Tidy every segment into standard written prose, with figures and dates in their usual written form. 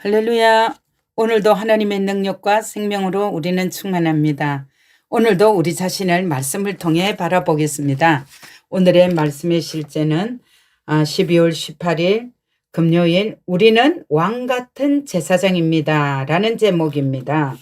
할렐루야. 오늘도 하나님의 능력과 생명으로 우리는 충만합니다. 오늘도 우리 자신을 말씀을 통해 바라보겠습니다. 오늘의 말씀의 실제는 12월 18일 금요일 우리는 왕같은 제사장입니다 라는 제목입니다.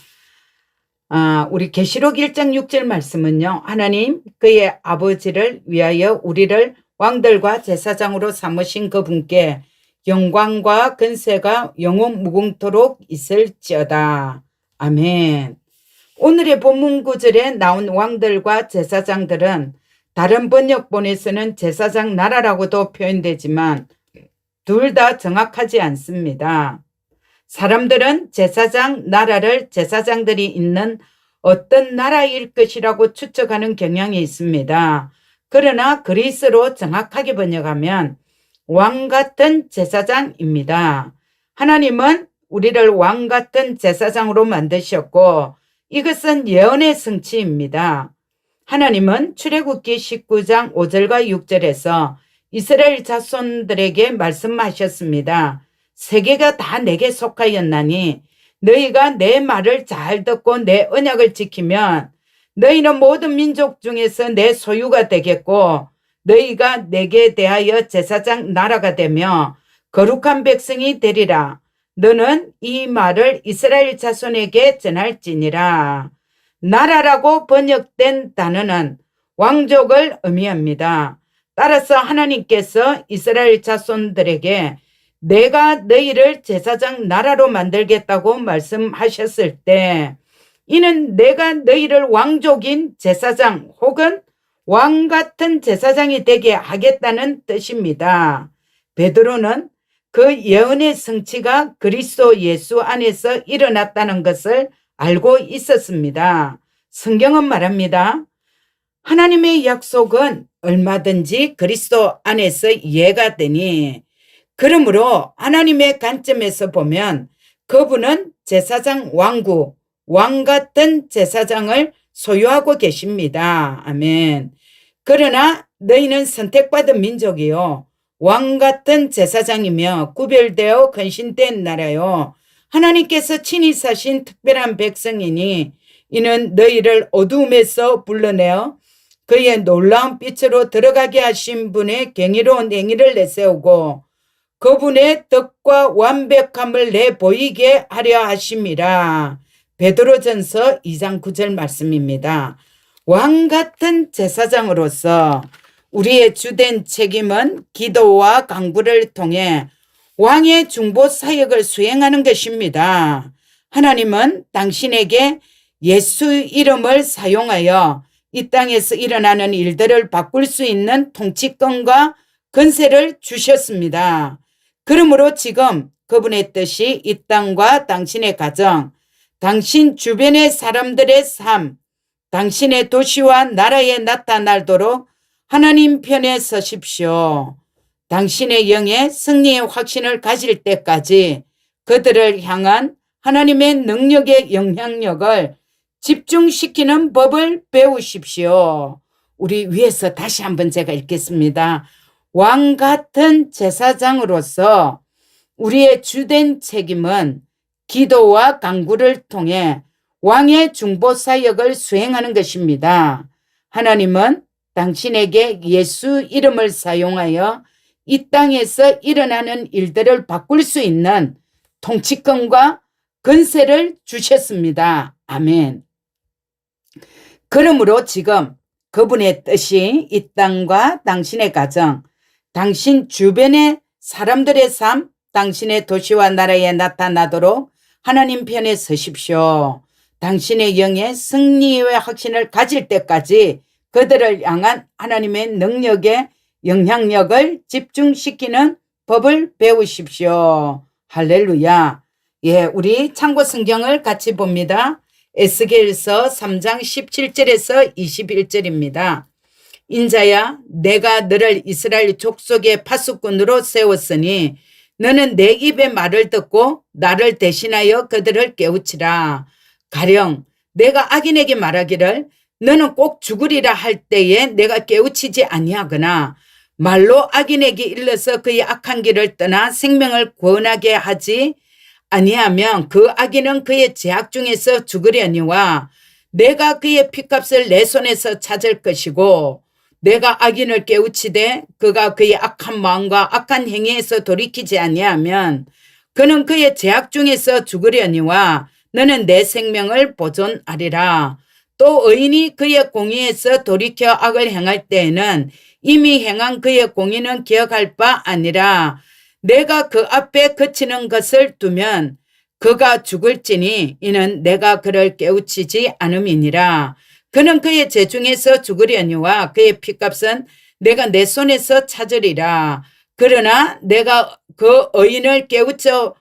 우리 계시록 1장 6절 말씀은요. 하나님 그의 아버지를 위하여 우리를 왕들과 제사장으로 삼으신 그분께 영광과 근세가 영원 무궁토록 있을지어다. 아멘. 오늘의 본문 구절에 나온 왕들과 제사장들은 다른 번역본에서는 제사장 나라라고도 표현되지만 둘 다 정확하지 않습니다. 사람들은 제사장 나라를 제사장들이 있는 어떤 나라일 것이라고 추측하는 경향이 있습니다. 그러나 그리스로 정확하게 번역하면 왕같은 제사장입니다. 하나님은 우리를 왕같은 제사장으로 만드셨고 이것은 예언의 성취입니다. 하나님은 출애굽기 19장 5절과 6절에서 이스라엘 자손들에게 말씀하셨습니다. 세계가 다 내게 속하였나니 너희가 내 말을 잘 듣고 내 언약을 지키면 너희는 모든 민족 중에서 내 소유가 되겠고 너희가 내게 대하여 제사장 나라가 되며 거룩한 백성이 되리라. 너는 이 말을 이스라엘 자손에게 전할지니라. 나라라고 번역된 단어는 왕족을 의미합니다. 따라서 하나님께서 이스라엘 자손들에게 내가 너희를 제사장 나라로 만들겠다고 말씀하셨을 때 이는 내가 너희를 왕족인 제사장 혹은 왕 같은 제사장이 되게 하겠다는 뜻입니다. 베드로는 그 예언의 성취가 그리스도 예수 안에서 일어났다는 것을 알고 있었습니다. 성경은 말합니다. 하나님의 약속은 얼마든지 그리스도 안에서 이해가 되니 그러므로 하나님의 관점에서 보면 그분은 제사장 왕국, 왕 같은 제사장을 소유하고 계십니다. 아멘. 그러나 너희는 선택받은 민족이요 왕 같은 제사장이며 구별되어 건신된 나라요 하나님께서 친히 사신 특별한 백성이니 이는 너희를 어두움에서 불러내어 그의 놀라운 빛으로 들어가게 하신 분의 경이로운 행위를 내세우고 그분의 덕과 완벽함을 내보이게 하려 하심이라. 베드로전서 2장 9절 말씀입니다. 왕 같은 제사장으로서 우리의 주된 책임은 기도와 간구를 통해 왕의 중보 사역을 수행하는 것입니다. 하나님은 당신에게 예수 이름을 사용하여 이 땅에서 일어나는 일들을 바꿀 수 있는 통치권과 권세를 주셨습니다. 그러므로 지금 그분의 뜻이 이 땅과 당신의 가정, 당신 주변의 사람들의 삶, 당신의 도시와 나라에 나타나도록 하나님 편에 서십시오. 당신의 영의 승리의 확신을 가질 때까지 그들을 향한 하나님의 능력의 영향력을 집중시키는 법을 배우십시오. 우리 위에서 다시 한번 제가 읽겠습니다. 왕 같은 제사장으로서 우리의 주된 책임은 기도와 간구를 통해 왕의 중보 사역을 수행하는 것입니다. 하나님은 당신에게 예수 이름을 사용하여 이 땅에서 일어나는 일들을 바꿀 수 있는 통치권과 권세를 주셨습니다. 아멘. 그러므로 지금 그분의 뜻이 이 땅과 당신의 가정, 당신 주변의 사람들의 삶, 당신의 도시와 나라에 나타나도록 하나님 편에 서십시오. 당신의 영의 승리의 확신을 가질 때까지 그들을 향한 하나님의 능력의 영향력을 집중시키는 법을 배우십시오. 할렐루야. 우리 참고 성경을 같이 봅니다. 에스겔서 3장 17절에서 21절입니다. 인자야, 내가 너를 이스라엘 족속의 파수꾼으로 세웠으니 너는 내 입의 말을 듣고 나를 대신하여 그들을 깨우치라. 가령 내가 악인에게 말하기를 너는 꼭 죽으리라 할 때에 내가 깨우치지 아니하거나 말로 악인에게 일러서 그의 악한 길을 떠나 생명을 구원하게 하지 아니하면 그 악인은 그의 죄악 중에서 죽으려니와 내가 그의 피값을 내 손에서 찾을 것이고 내가 악인을 깨우치되 그가 그의 악한 마음과 악한 행위에서 돌이키지 아니하면 그는 그의 죄악 중에서 죽으려니와 너는 내 생명을 보존하리라. 또 의인이 그의 공의에서 돌이켜 악을 행할 때에는 이미 행한 그의 공의는 기억할 바 아니라 내가 그 앞에 그치는 것을 두면 그가 죽을지니 이는 내가 그를 깨우치지 않음이니라. 그는 그의 죄 중에서 죽으려니와 그의 피값은 내가 내 손에서 찾으리라. 그러나 내가 그 의인을 깨우쳐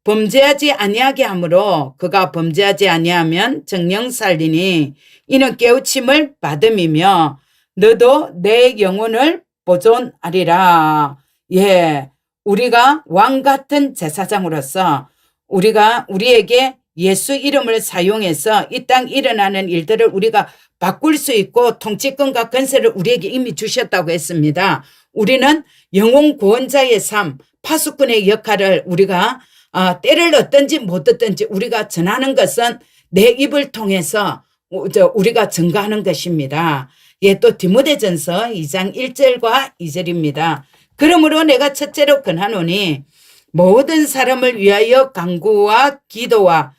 범죄하지 아니하게 하므로 그가 범죄하지 아니하면 정령 살리니 이는 깨우침을 받음이며 너도 내 영혼을 보존하리라. 예, 우리가 왕 같은 제사장으로서 우리가 우리에게 예수 이름을 사용해서 이 땅 일어나는 일들을 우리가 바꿀 수 있고 통치권과 권세를 우리에게 이미 주셨다고 했습니다. 우리는 영혼 구원자의 삶, 파수꾼의 역할을 우리가 때를 얻든지 못 얻든지 우리가 전하는 것은 내 입을 통해서 우리가 증거하는 것입니다. 예, 또 디모데전서 2장 1절과 2절입니다. 그러므로 내가 첫째로 권하노니 모든 사람을 위하여 간구와 기도와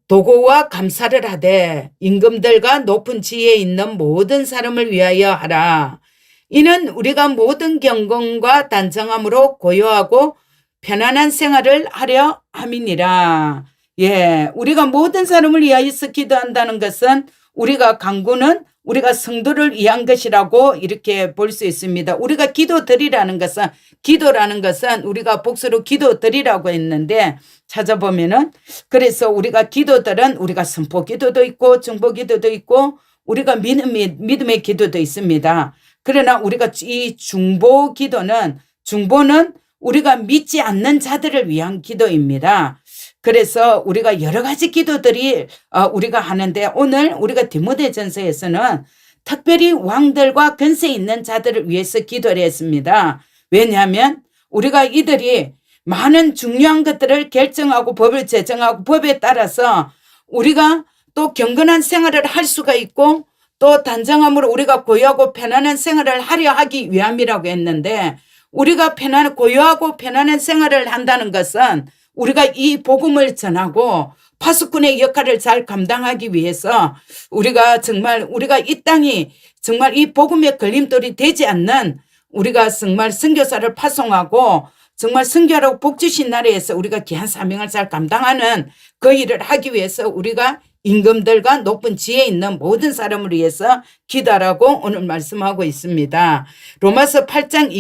도고와 감사를 하되 임금들과 높은 지혜에 있는 모든 사람을 위하여 하라. 이는 우리가 모든 경건과 단정함으로 고요하고 편안한 생활을 하려 함이니라. 예, 우리가 모든 사람을 위하여서 기도한다는 것은 우리가 간구는 우리가 성도를 위한 것이라고 이렇게 볼 수 있습니다. 우리가 기도드리라는 것은 기도라는 것은 우리가 복수로 기도드리라고 했는데 찾아보면은 그래서 우리가 기도들은 우리가 선포 기도도 있고 중보 기도도 있고 우리가 믿음의 기도도 있습니다. 그러나 우리가 이 중보는 우리가 믿지 않는 자들을 위한 기도입니다. 그래서 우리가 여러 가지 기도들이 우리가 하는데 오늘 우리가 디모데전서에서는 특별히 왕들과 권세 있는 자들을 위해서 기도를 했습니다. 왜냐하면 우리가 이들이 많은 중요한 것들을 결정하고 법을 제정하고 법에 따라서 우리가 또 경건한 생활을 할 수가 있고 또 단정함으로 우리가 고요하고 편안한 생활을 하려 하기 위함이라고 했는데 우리가 고요하고 편안한 생활을 한다는 것은 우리가 이 복음을 전하고 파수꾼의 역할을 잘 감당하기 위해서 우리가 이 땅이 정말 이 복음의 걸림돌이 되지 않는 우리가 정말 선교사를 파송하고 정말 선교하라고 복 주신 나라에서 우리가 귀한 사명을 잘 감당하는 그 일을 하기 위해서 우리가 임금들과 높은 지혜 있는 모든 사람을 위해서 기도하라고 오늘 말씀하고 있습니다. 로마서 8장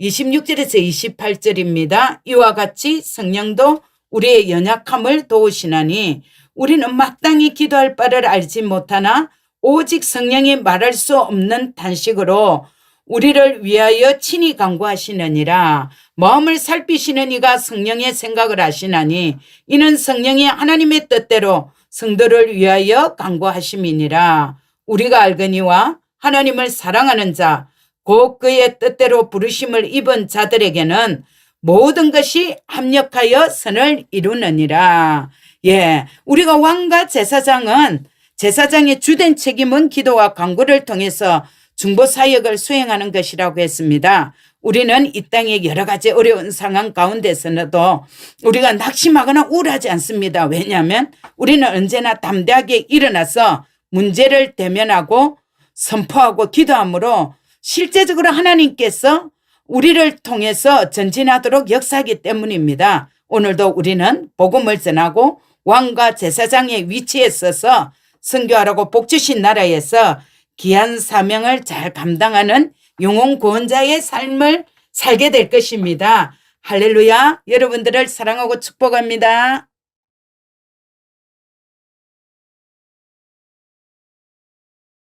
26절에서 28절입니다. 이와 같이 성령도 우리의 연약함을 도우시나니 우리는 마땅히 기도할 바를 알지 못하나 오직 성령이 말할 수 없는 탄식으로 우리를 위하여 친히 간구하시느니라. 마음을 살피시는 이가 성령의 생각을 하시나니 이는 성령이 하나님의 뜻대로 성도를 위하여 간구하심이니라. 우리가 알거니와 하나님을 사랑하는 자 곧 그의 뜻대로 부르심을 입은 자들에게는 모든 것이 합력하여 선을 이루느니라. 예, 우리가 왕과 제사장의 주된 책임은 기도와 간구를 통해서 중보 사역을 수행하는 것이라고 했습니다. 우리는 이 땅의 여러 가지 어려운 상황 가운데서도 우리가 낙심하거나 우울하지 않습니다. 왜냐하면 우리는 언제나 담대하게 일어나서 문제를 대면하고 선포하고 기도함으로 실제적으로 하나님께서 우리를 통해서 전진하도록 역사하기 때문입니다. 오늘도 우리는 복음을 전하고 왕과 제사장의 위치에 서서 선교하라고 복 주신 나라에서 귀한 사명을 잘 감당하는 영혼 구원자의 삶을 살게 될 것입니다. 할렐루야. 여러분들을 사랑하고 축복합니다.